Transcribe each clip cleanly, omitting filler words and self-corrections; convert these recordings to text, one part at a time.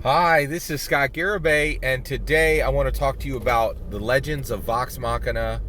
Hi, this is Scott Garibay, and today I want to talk to you about the Legends of Vox Machina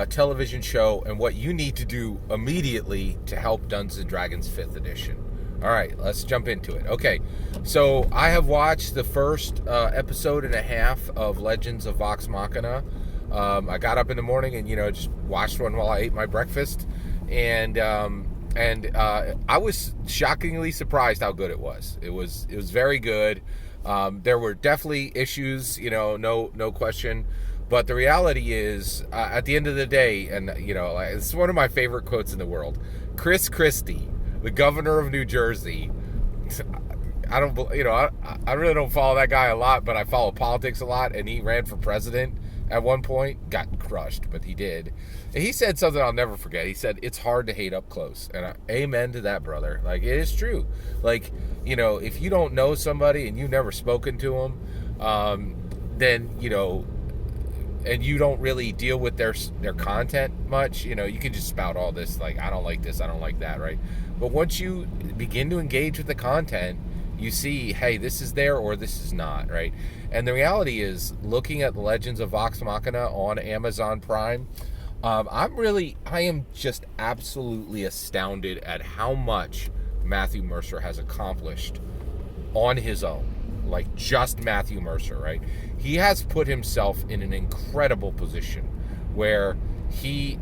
television show and what you need to do immediately to help Dungeons and Dragons 5th edition. All right, let's jump into it. Okay, so I have watched the first episode and a half of Legends of Vox Machina. I got up in the morning and just watched one while I ate my breakfast, and I was shockingly surprised how good it was. It was very good. There were definitely issues, no question. But the reality is, at the end of the day, and it's one of my favorite quotes in the world. Chris Christie, the governor of New Jersey. I really don't follow that guy a lot, but I follow politics a lot. And he ran for president at one point, got crushed, but he did. And he said something I'll never forget. He said, "It's hard to hate up close," and amen to that, brother. Like, it is true. Like, if you don't know somebody and you've never spoken to them, then and you don't really deal with their content much, you can just spout all this, like, I don't like this, I don't like that, right? But once you begin to engage with the content, you see, hey, this is there or this is not, right? And the reality is, looking at the Legends of Vox Machina on Amazon Prime, I am just absolutely astounded at how much Matthew Mercer has accomplished on his own. Like, just Matthew Mercer, right? He has put himself in an incredible position where he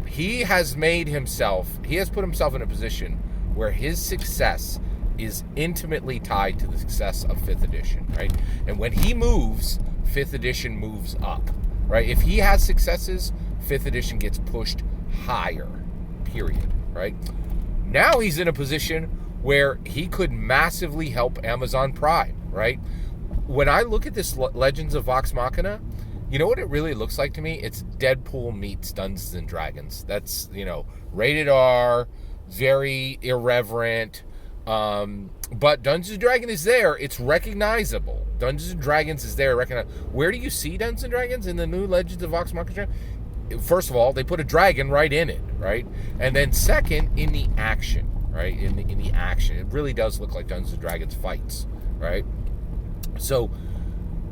has put himself in a position where his success is intimately tied to the success of 5th edition, right? And when he moves, 5th edition moves up, right? If he has successes, 5th edition gets pushed higher, period, right? Now he's in a position where he could massively help Amazon Prime, right? When I look at this Legends of Vox Machina, you know what it really looks like to me? It's Deadpool meets Dungeons and Dragons. That's, rated R, very irreverent, but Dungeons and Dragons is there. It's recognizable. Dungeons and Dragons is there. Where do you see Dungeons and Dragons in the new Legends of Vox Machina? First of all, they put a dragon right in it, right? And then second, in the action, right? In the action, it really does look like Dungeons and Dragons fights, right? So,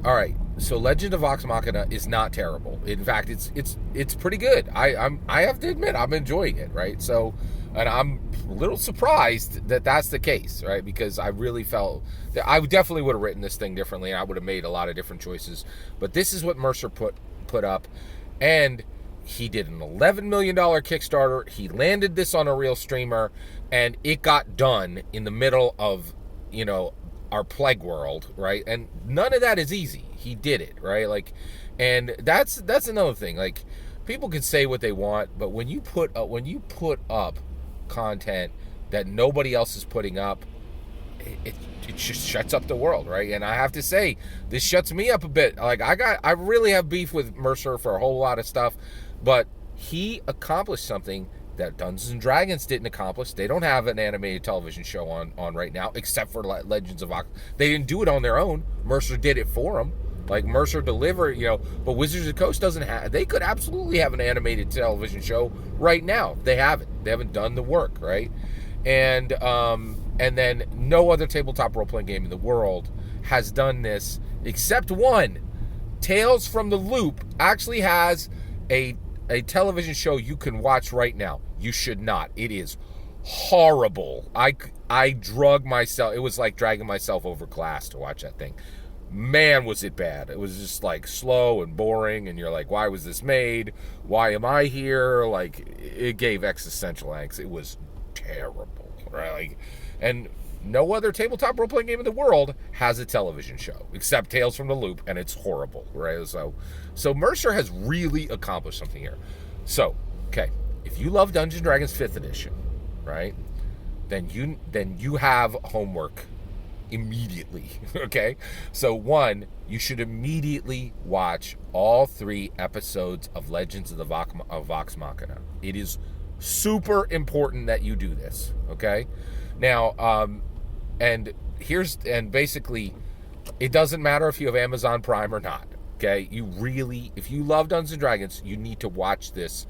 all right. So Legend of Vox Machina is not terrible. In fact, it's pretty good. I have to admit, I'm enjoying it, right? So, and I'm a little surprised that that's the case, right? Because I really felt that I definitely would have written this thing differently, and I would have made a lot of different choices. But this is what Mercer put up, and he did an $11 million Kickstarter. He landed this on a real streamer, and it got done in the middle of, our plague world, right? And none of that is easy. He did it, right? Like, and that's another thing. Like, people can say what they want, but when you put up content that nobody else is putting up, it just shuts up the world, right? And I have to say, this shuts me up a bit. Like, I really have beef with Mercer for a whole lot of stuff, but he accomplished something that Dungeons and Dragons didn't accomplish. They don't have an animated television show on right now, except for Legends of Vox. They didn't do it on their own. Mercer did it for them. Like, Mercer delivered, but Wizards of the Coast doesn't have. They could absolutely have an animated television show right now. They haven't. They haven't done the work, right? And then no other tabletop role-playing game in the world has done this except one. Tales from the Loop actually has a television show you can watch right now. You should not. It is horrible. I drug myself. It was like dragging myself over glass to watch that thing. Man, was it bad. It was just like slow and boring, and you're like, why was this made? Why am I here? Like, it gave existential angst. It was terrible, right? Like, and no other tabletop role-playing game in the world has a television show except Tales from the Loop, and it's horrible, right? So Mercer has really accomplished something here. So, okay, if you love Dungeons & Dragons 5th edition, right, then you have homework immediately, okay? So, one, you should immediately watch all 3 episodes of Legends of the Vox Machina. It is super important that you do this, okay? Now, and basically, it doesn't matter if you have Amazon Prime or not, okay? If you love Dungeons and Dragons, you need to watch this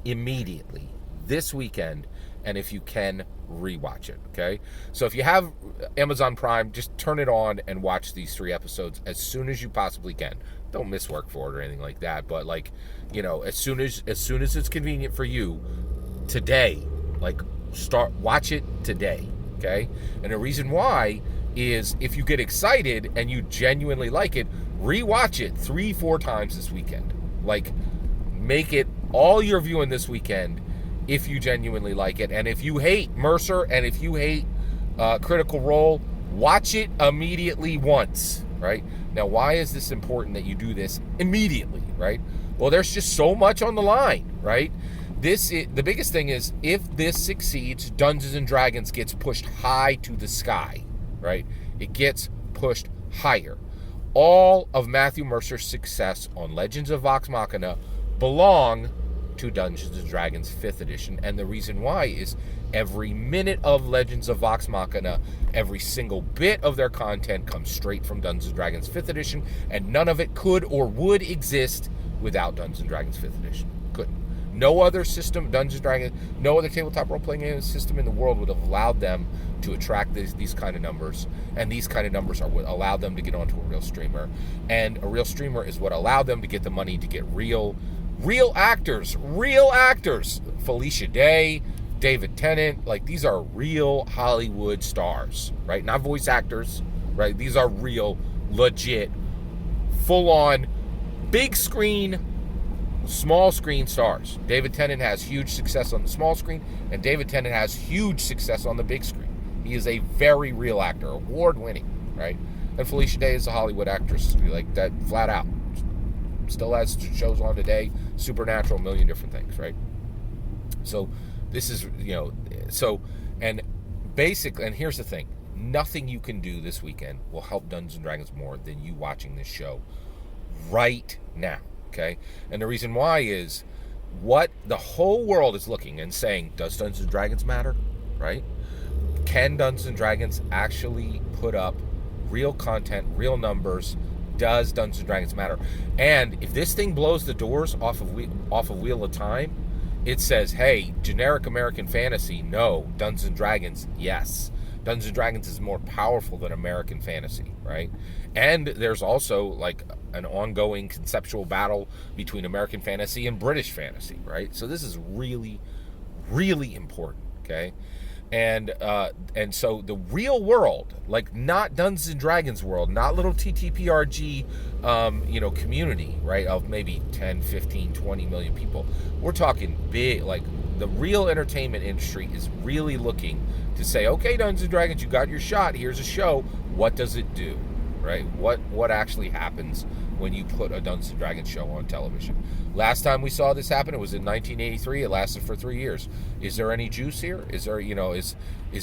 immediately, this weekend, and if you can, rewatch it, okay? So if you have Amazon Prime, just turn it on and watch these 3 episodes as soon as you possibly can. Don't miss work for it or anything like that, but like, you know, as soon as it's convenient for you today, like watch it today, okay? And the reason why is if you get excited and you genuinely like it, rewatch it 3-4 times this weekend. Like, make it all your viewing this weekend if you genuinely like it. And if you hate Mercer and if you hate Critical Role, watch it immediately once, right? Now, why is this important that you do this immediately, right? Well, there's just so much on the line, right? The biggest thing is, if this succeeds, Dungeons and Dragons gets pushed high to the sky, right? It gets pushed higher. All of Matthew Mercer's success on Legends of Vox Machina belong to Dungeons & Dragons 5th edition, and the reason why is every minute of Legends of Vox Machina, every single bit of their content comes straight from Dungeons & Dragons 5th edition, and none of it could or would exist without Dungeons & Dragons 5th edition. Couldn't. No other system, Dungeons & Dragons, no other tabletop role-playing system in the world would have allowed them to attract these kind of numbers, and these kind of numbers are what allowed them to get onto a real streamer, and a real streamer is what allowed them to get the money to get real actors, Felicia Day, David Tennant, like these are real Hollywood stars, right? Not voice actors, right? These are real, legit, full-on, big screen, small screen stars. David Tennant has huge success on the small screen, and David Tennant has huge success on the big screen. He is a very real actor, award-winning, right? And Felicia Day is a Hollywood actress, like that, flat out. Still has shows on today, Supernatural, a million different things, right? So this is, you know, and here's the thing. Nothing you can do this weekend will help Dungeons & Dragons more than you watching this show right now, okay? And the reason why is what the whole world is looking and saying, does Dungeons & Dragons matter, right? Can Dungeons & Dragons actually put up real content, real numbers? Does Dungeons & Dragons matter? And if this thing blows the doors off of Wheel of Time, it says, hey, generic American fantasy, no. Dungeons & Dragons, yes. Dungeons & Dragons is more powerful than American fantasy, right? And there's also like an ongoing conceptual battle between American fantasy and British fantasy, right? So this is really, really important, okay? And so the real world, like not Dungeons and Dragons world, not little TTPRG, community, right, of maybe 10, 15, 20 million people. We're talking big, like the real entertainment industry is really looking to say, okay, Dungeons and Dragons, you got your shot. Here's a show. What does it do, right? What actually happens when you put a Dungeons & Dragons show on television? Last time we saw this happen, it was in 1983. It lasted for 3 years. Is there any juice here? Is there, is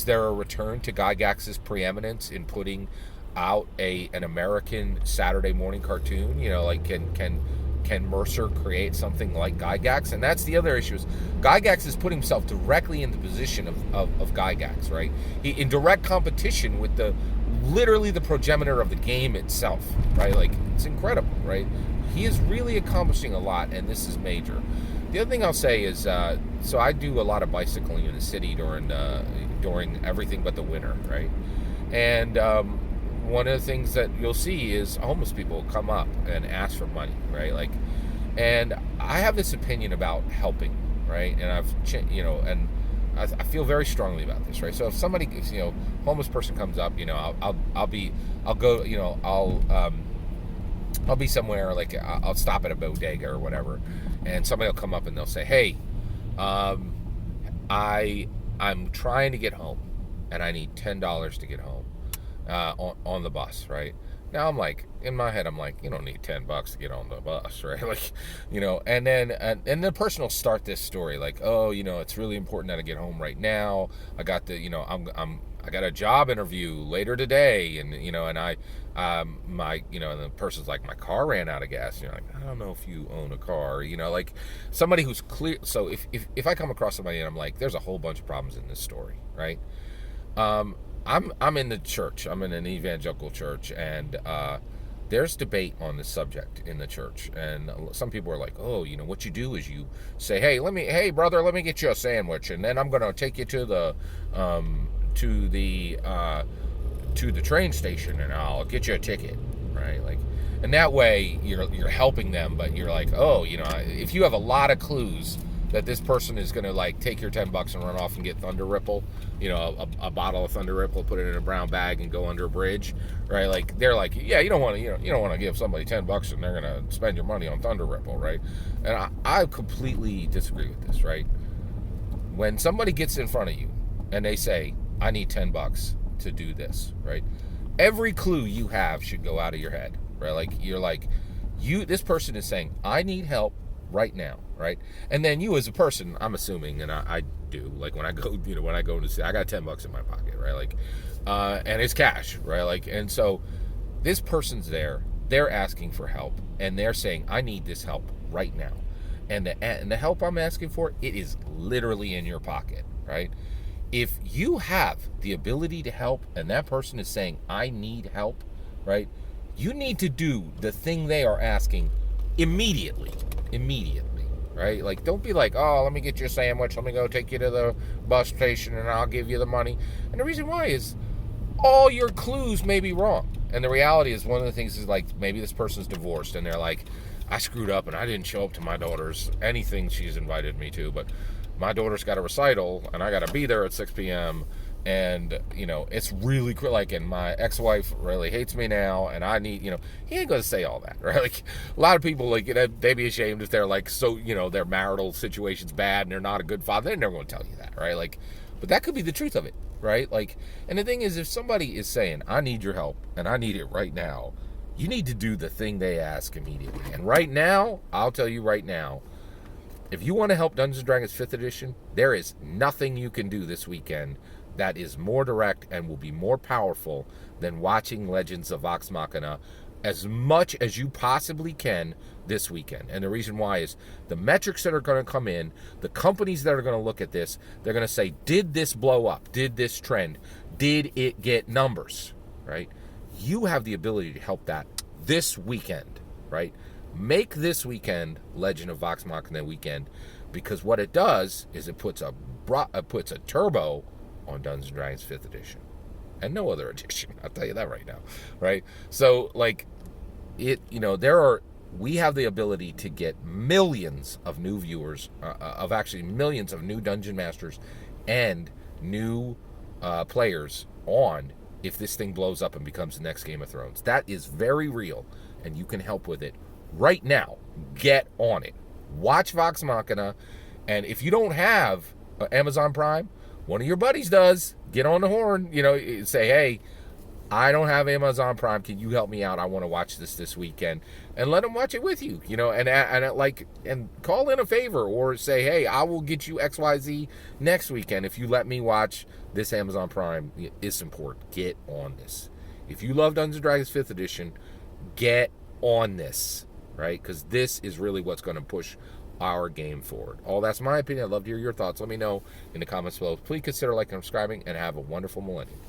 there a return to Gygax's preeminence in putting out an American Saturday morning cartoon? Can Mercer create something like Gygax? And that's the other issue, is Gygax is putting himself directly in the position of Gygax, right? He in direct competition with literally the progenitor of the game itself, right? Like, it's incredible, right? He is really accomplishing a lot, and this is major. The other thing I'll say is, so I do a lot of bicycling in the city during everything but the winter, right? And one of the things that you'll see is homeless people come up and ask for money, right? Like, and I have this opinion about helping, right? And I feel very strongly about this, right? So if somebody, homeless person comes up, I'll be somewhere, like I'll stop at a bodega or whatever, and somebody will come up and they'll say, hey, I'm trying to get home, and I need $10 to get home on the bus, right? Now I'm like, in my head, I'm like, you don't need $10 to get on the bus, right? Like, and then the person will start this story like, oh, it's really important that I get home right now. I got I got a job interview later today, and and the person's like, my car ran out of gas. And you're like, I don't know if you own a car, like somebody who's clear. So if I come across somebody and I'm like, there's a whole bunch of problems in this story, right? I'm in the church. I'm in an evangelical church, and there's debate on this subject in the church, and some people are like, oh, what you do is you say, hey brother, let me get you a sandwich, and then I'm going to take you to the train station, and I'll get you a ticket, right? Like, and that way you're helping them, but you're like, oh, if you have a lot of clues that this person is going to like take your $10 and run off and get Thunder Ripple, a bottle of Thunder Ripple, put it in a brown bag and go under a bridge, right? Like, they're like, yeah, you don't want to give somebody $10 and they're going to spend your money on Thunder Ripple, right? And I completely disagree with this, right? When somebody gets in front of you and they say, I need $10 to do this, right? Every clue you have should go out of your head, right? Like, this person is saying, I need help right now, right? And then you as a person, I'm assuming, and I do, like, when I go to see, I got $10 in my pocket, right? Like, and it's cash, right? Like, and so this person's there, they're asking for help, and they're saying, I need this help right now. And the help I'm asking for, it is literally in your pocket, right? If you have the ability to help, and that person is saying, I need help, right? You need to do the thing they are asking immediately, right? Like, don't be like, oh, let me get you a sandwich, let me go take you to the bus station and I'll give you the money. And the reason why is all your clues may be wrong. And the reality is, one of the things is, like, maybe this person's divorced and they're like, I screwed up and I didn't show up to my daughter's anything she's invited me to, but my daughter's got a recital and I got to be there at 6 p.m. And, it's really like, and my ex-wife really hates me now, and I need, he ain't going to say all that, right? Like, a lot of people, like, they'd be ashamed if they're like, so, their marital situation's bad and they're not a good father. They're never going to tell you that, right? Like, but that could be the truth of it, right? Like, and the thing is, if somebody is saying, I need your help and I need it right now, you need to do the thing they ask immediately. And right now, I'll tell you right now, if you want to help Dungeons & Dragons 5th edition, there is nothing you can do this weekend that is more direct and will be more powerful than watching Legends of Vox Machina as much as you possibly can this weekend. And the reason why is the metrics that are going to come in, the companies that are going to look at this, they're going to say, did this blow up? Did this trend? Did it get numbers? Right? You have the ability to help that this weekend, right? Make this weekend Legend of Vox Machina weekend, because what it does is it puts a turbo on Dungeons & Dragons 5th edition, and no other edition. I'll tell you that right now, right? So, like, we have the ability to get millions of new viewers, millions of new Dungeon Masters and new players on if this thing blows up and becomes the next Game of Thrones. That is very real, and you can help with it right now. Get on it. Watch Vox Machina, and if you don't have Amazon Prime, one of your buddies does, get on the horn, say, hey, I don't have Amazon Prime. Can you help me out? I want to watch this weekend, and let them watch it with you, and call in a favor, or say, hey, I will get you XYZ next weekend if you let me watch this Amazon Prime. It's important. Get on this. If you love Dungeons & Dragons 5th edition, get on this, right? Because this is really what's going to push our game forward. That's my opinion. I'd love to hear your thoughts. Let me know in the comments below. Please consider liking and subscribing, and have a wonderful millennium.